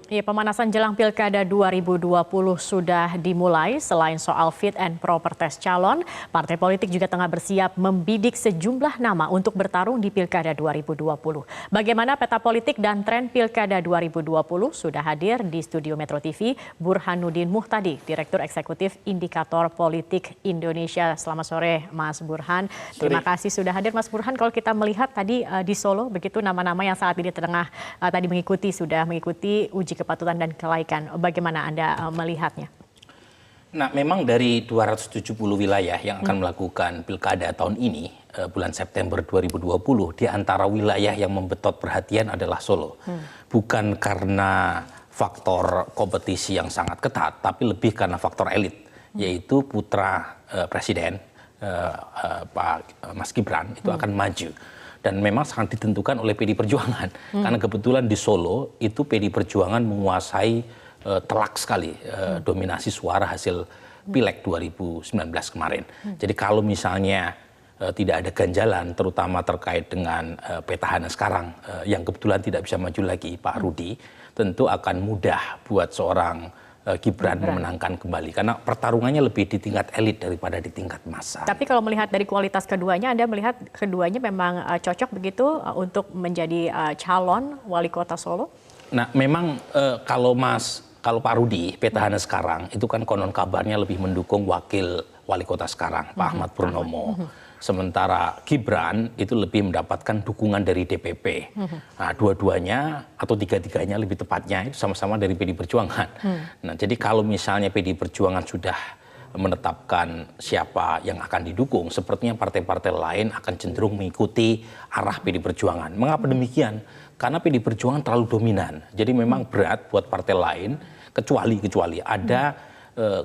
Ya, pemanasan jelang Pilkada 2020 sudah dimulai. Selain soal fit and proper test calon, partai politik juga tengah bersiap membidik sejumlah nama untuk bertarung di Pilkada 2020. Bagaimana peta politik dan tren Pilkada 2020 sudah hadir di studio Metro TV Burhanuddin Muhtadi, Direktur Eksekutif Indikator Politik Indonesia. Selamat sore, Mas Burhan. Terima kasih sudah hadir, Mas Burhan. Kalau kita melihat tadi di Solo, begitu nama-nama yang saat ini tengah tadi sudah mengikuti uji kepatutan dan kelaikan. Bagaimana Anda melihatnya? Nah, memang dari 270 wilayah yang akan melakukan pilkada tahun ini, bulan September 2020, di antara wilayah yang membetot perhatian adalah Solo. Bukan karena faktor kompetisi yang sangat ketat, tapi lebih karena faktor elit, yaitu putra Presiden, Pak Mas Gibran, itu akan maju. Dan memang sangat ditentukan oleh PD Perjuangan. Karena kebetulan di Solo itu PD Perjuangan menguasai telak sekali dominasi suara hasil Pileg 2019 kemarin. Jadi kalau misalnya tidak ada ganjalan, terutama terkait dengan petahana sekarang yang kebetulan tidak bisa maju lagi, Pak Rudi, tentu akan mudah buat seorang Gibran memenangkan kembali. Karena pertarungannya lebih di tingkat elit daripada di tingkat massa. Tapi kalau melihat dari kualitas keduanya, Anda melihat keduanya memang cocok begitu untuk menjadi calon wali kota Solo? Nah, memang kalau Pak Rudi, petahana sekarang, itu kan konon kabarnya lebih mendukung wakil wali kota sekarang, Pak Ahmad Purnomo. Sementara Gibran itu lebih mendapatkan dukungan dari DPP. Nah, dua-duanya atau tiga-tiganya lebih tepatnya itu sama-sama dari PD Perjuangan. Nah, jadi kalau misalnya PD Perjuangan sudah menetapkan siapa yang akan didukung, sepertinya partai-partai lain akan cenderung mengikuti arah PD Perjuangan. Mengapa demikian? Karena PD Perjuangan terlalu dominan. Jadi memang berat buat partai lain, kecuali ada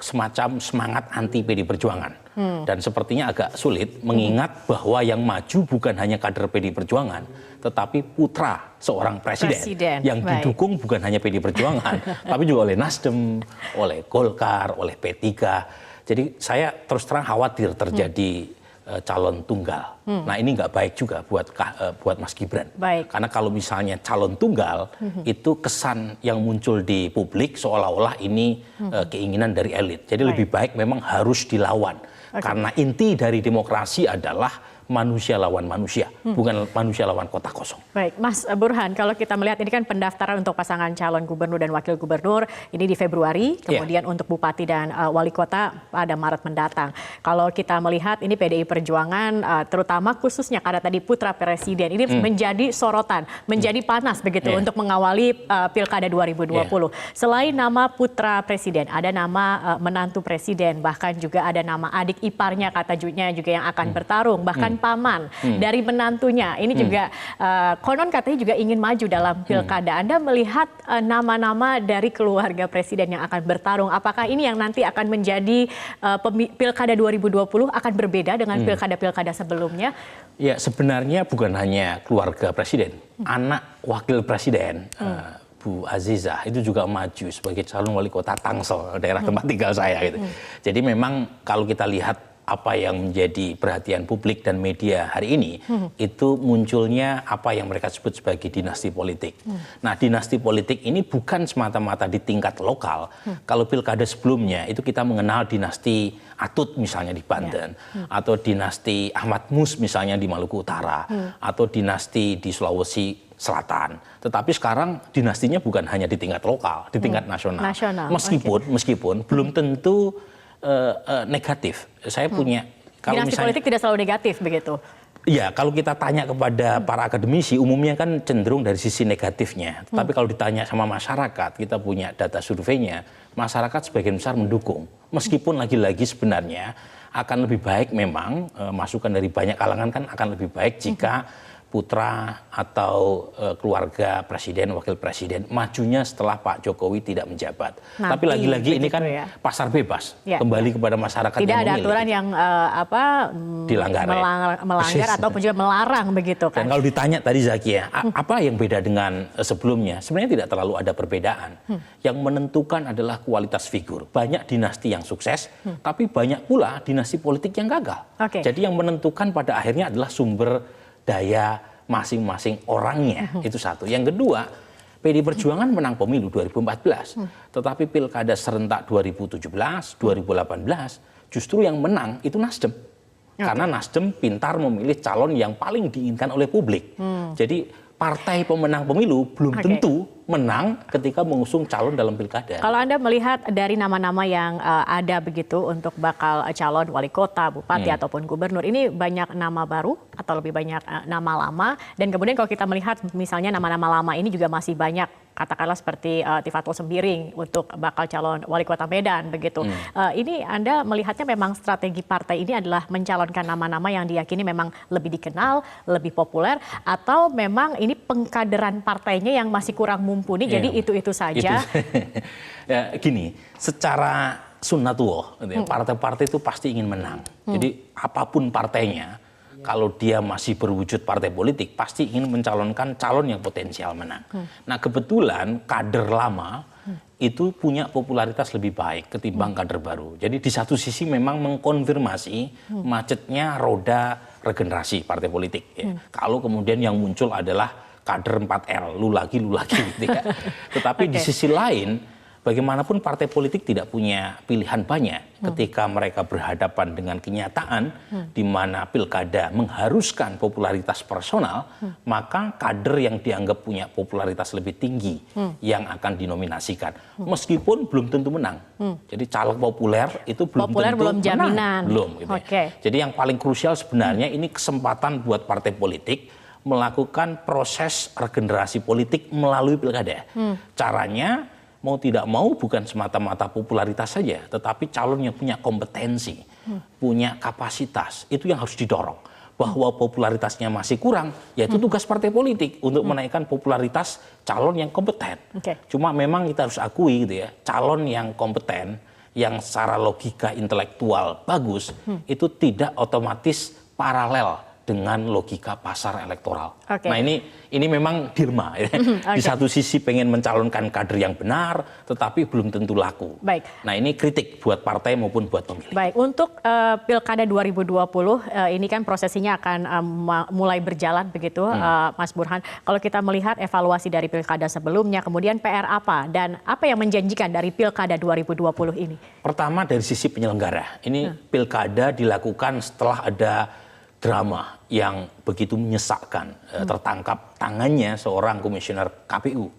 semacam semangat anti PD Perjuangan. Dan sepertinya agak sulit mengingat bahwa yang maju bukan hanya kader PD Perjuangan, tetapi putra seorang presiden yang didukung bukan hanya PD Perjuangan, tapi juga oleh Nasdem, oleh Golkar, oleh P3. Jadi saya terus terang khawatir terjadi calon tunggal. Nah, ini nggak baik juga buat Mas Gibran. Karena kalau misalnya calon tunggal, itu kesan yang muncul di publik seolah-olah ini keinginan dari elit. Jadi lebih baik memang harus dilawan. Karena inti dari demokrasi adalah manusia lawan manusia, bukan manusia lawan kota kosong. Baik, Mas Burhan, kalau kita melihat ini kan pendaftaran untuk pasangan calon gubernur dan wakil gubernur ini di Februari, kemudian untuk bupati dan wali kota pada Maret mendatang. Kalau kita melihat ini PDI Perjuangan, terutama khususnya karena tadi putra presiden ini menjadi sorotan, menjadi panas begitu untuk mengawali Pilkada 2020. Selain nama putra presiden, ada nama menantu presiden, bahkan juga ada nama adik iparnya kata juga yang akan bertarung, bahkan paman dari menantunya. Ini juga konon katanya juga ingin maju dalam pilkada. Anda melihat nama-nama dari keluarga presiden yang akan bertarung, apakah ini yang nanti akan menjadi pilkada 2020 akan berbeda dengan pilkada-pilkada sebelumnya? Ya, sebenarnya bukan hanya keluarga presiden, anak wakil presiden, Bu Azizah itu juga maju sebagai calon wali kota Tangsel, daerah tempat tinggal saya gitu. Jadi memang kalau kita lihat apa yang menjadi perhatian publik dan media hari ini, itu munculnya apa yang mereka sebut sebagai dinasti politik. Nah, dinasti politik ini bukan semata-mata di tingkat lokal. Kalau pilkada sebelumnya, itu kita mengenal dinasti Atut misalnya di Banten, atau dinasti Ahmad Mus misalnya di Maluku Utara, atau dinasti di Sulawesi Selatan. Tetapi sekarang dinastinya bukan hanya di tingkat lokal, di tingkat nasional. Meskipun belum tentu negatif. Saya punya dinasti politik tidak selalu negatif begitu. Iya, kalau kita tanya kepada para akademisi umumnya kan cenderung dari sisi negatifnya. Tapi kalau ditanya sama masyarakat, kita punya data surveinya, masyarakat sebagian besar mendukung. Meskipun lagi-lagi sebenarnya akan lebih baik memang masukan dari banyak kalangan kan akan lebih baik jika putra atau keluarga presiden, wakil presiden majunya setelah Pak Jokowi tidak menjabat. Tapi lagi-lagi ini kan pasar bebas, kembali kepada masyarakat tidak yang memilih. Tidak ada aturan yang melanggar ataupun juga melarang begitu kan. Dan kalau ditanya tadi Zakia, apa yang beda dengan sebelumnya? Sebenarnya tidak terlalu ada perbedaan. Yang menentukan adalah kualitas figur. Banyak dinasti yang sukses, tapi banyak pula dinasti politik yang gagal. Jadi yang menentukan pada akhirnya adalah sumber daya masing-masing orangnya. Itu satu. Yang kedua, PD Perjuangan menang pemilu 2014, tetapi pilkada serentak 2017, 2018 justru yang menang itu Nasdem. Karena Nasdem pintar memilih calon yang paling diinginkan oleh publik. Jadi partai pemenang pemilu belum tentu menang ketika mengusung calon dalam pilkada. Kalau Anda melihat dari nama-nama yang ada begitu untuk bakal calon wali kota, bupati ataupun gubernur, ini banyak nama baru atau lebih banyak nama lama? Dan kemudian kalau kita melihat misalnya nama-nama lama ini juga masih banyak, katakanlah seperti Tifatul Sembiring untuk bakal calon wali kota Medan begitu. Ini Anda melihatnya memang strategi partai ini adalah mencalonkan nama-nama yang diyakini memang lebih dikenal, lebih populer, atau memang ini pengkaderan partainya yang masih kurang mumpuni, jadi itu saja. Ya, gini, secara sunnatullah, partai-partai itu pasti ingin menang. Jadi apapun partainya, kalau dia masih berwujud partai politik, pasti ingin mencalonkan calon yang potensial menang. Nah, kebetulan kader lama itu punya popularitas lebih baik ketimbang kader baru. Jadi di satu sisi memang mengkonfirmasi macetnya roda regenerasi partai politik. Ya. Kalau kemudian yang muncul adalah kader 4L, lu lagi gitu ya. Tetapi di sisi lain, bagaimanapun partai politik tidak punya pilihan banyak ketika mereka berhadapan dengan kenyataan di mana pilkada mengharuskan popularitas personal, maka kader yang dianggap punya popularitas lebih tinggi yang akan dinominasikan. Meskipun belum tentu menang. Jadi caleg populer itu belum tentu belum jaminan. menang. Belum. Gitu ya. Jadi yang paling krusial sebenarnya ini kesempatan buat partai politik melakukan proses regenerasi politik melalui pilkada. Caranya mau tidak mau bukan semata-mata popularitas saja, tetapi calon yang punya kompetensi, punya kapasitas, itu yang harus didorong. Bahwa popularitasnya masih kurang, yaitu tugas partai politik untuk menaikkan popularitas calon yang kompeten. Cuma memang kita harus akui gitu ya, calon yang kompeten, yang secara logika intelektual bagus, itu tidak otomatis paralel dengan logika pasar elektoral. Nah ini memang dilema. Ya. Di satu sisi pengen mencalonkan kader yang benar, tetapi belum tentu laku. Baik. Nah ini kritik buat partai maupun buat pemilih. Baik, untuk Pilkada 2020 ini kan prosesinya akan mulai berjalan begitu, Mas Burhan. Kalau kita melihat evaluasi dari Pilkada sebelumnya, kemudian PR apa dan apa yang menjanjikan dari Pilkada 2020 ini? Pertama dari sisi penyelenggara. Ini Pilkada dilakukan setelah ada drama yang begitu menyesakkan, tertangkap tangannya seorang komisioner KPU.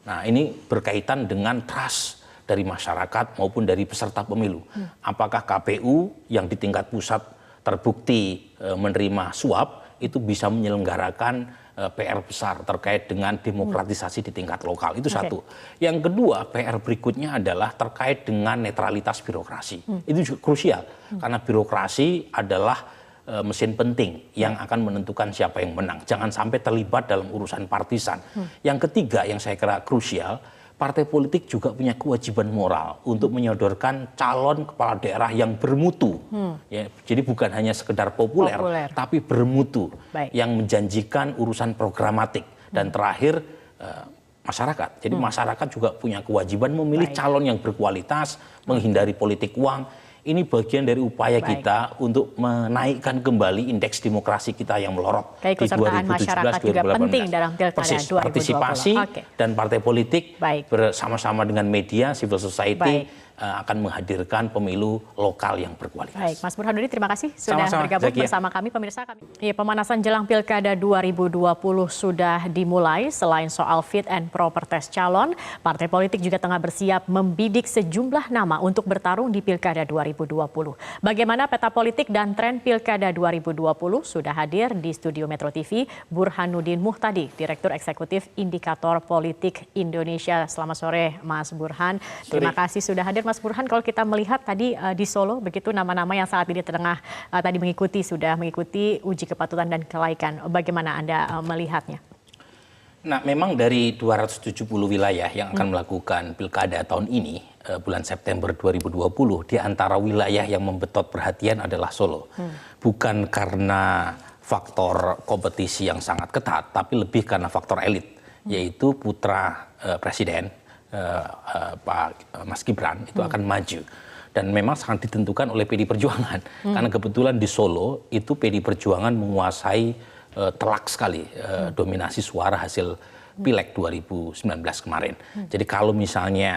Nah ini berkaitan dengan trust dari masyarakat maupun dari peserta pemilu. Apakah KPU yang di tingkat pusat terbukti menerima suap itu bisa menyelenggarakan PR besar terkait dengan demokratisasi di tingkat lokal. Itu satu. Yang kedua, PR berikutnya adalah terkait dengan netralitas birokrasi. Itu juga krusial karena birokrasi adalah mesin penting yang akan menentukan siapa yang menang. Jangan sampai terlibat dalam urusan partisan. Yang ketiga yang saya kira krusial, partai politik juga punya kewajiban moral untuk menyodorkan calon kepala daerah yang bermutu. Ya, jadi bukan hanya sekedar populer. Tapi bermutu. Yang menjanjikan urusan programatik. Dan terakhir masyarakat. Jadi masyarakat juga punya kewajiban memilih calon yang berkualitas, menghindari politik uang. Ini bagian dari upaya kita untuk menaikkan kembali indeks demokrasi kita yang melorot di 2017-2018. Juga penting dalam Pilkada 2020. Partisipasi dan partai politik bersama-sama dengan media, civil society akan menghadirkan pemilu lokal yang berkualitas. Baik, Mas Burhanuddin, terima kasih sudah bergabung bersama kami, pemirsa kami. Ya, pemanasan jelang Pilkada 2020 sudah dimulai. Selain soal fit and proper test calon, partai politik juga tengah bersiap membidik sejumlah nama untuk bertarung di Pilkada 2020. Bagaimana peta politik dan tren Pilkada 2020 sudah hadir di studio Metro TV Burhanuddin Muhtadi, Direktur Eksekutif Indikator Politik Indonesia. Selamat sore, Mas Burhan. Terima kasih sudah hadir. Mas Burhan, kalau kita melihat tadi di Solo begitu nama-nama yang saat ini tengah tadi sudah mengikuti uji kepatutan dan kelaikan. Bagaimana Anda melihatnya? Nah, memang dari 270 wilayah yang akan melakukan pilkada tahun ini bulan September 2020, di antara wilayah yang membetot perhatian adalah Solo. Bukan karena faktor kompetisi yang sangat ketat, tapi lebih karena faktor elit, yaitu putra presiden Pak Mas Gibran itu akan maju dan memang sangat ditentukan oleh PD Perjuangan karena kebetulan di Solo itu PD Perjuangan menguasai telak sekali dominasi suara hasil Pileg 2019 kemarin. Jadi kalau misalnya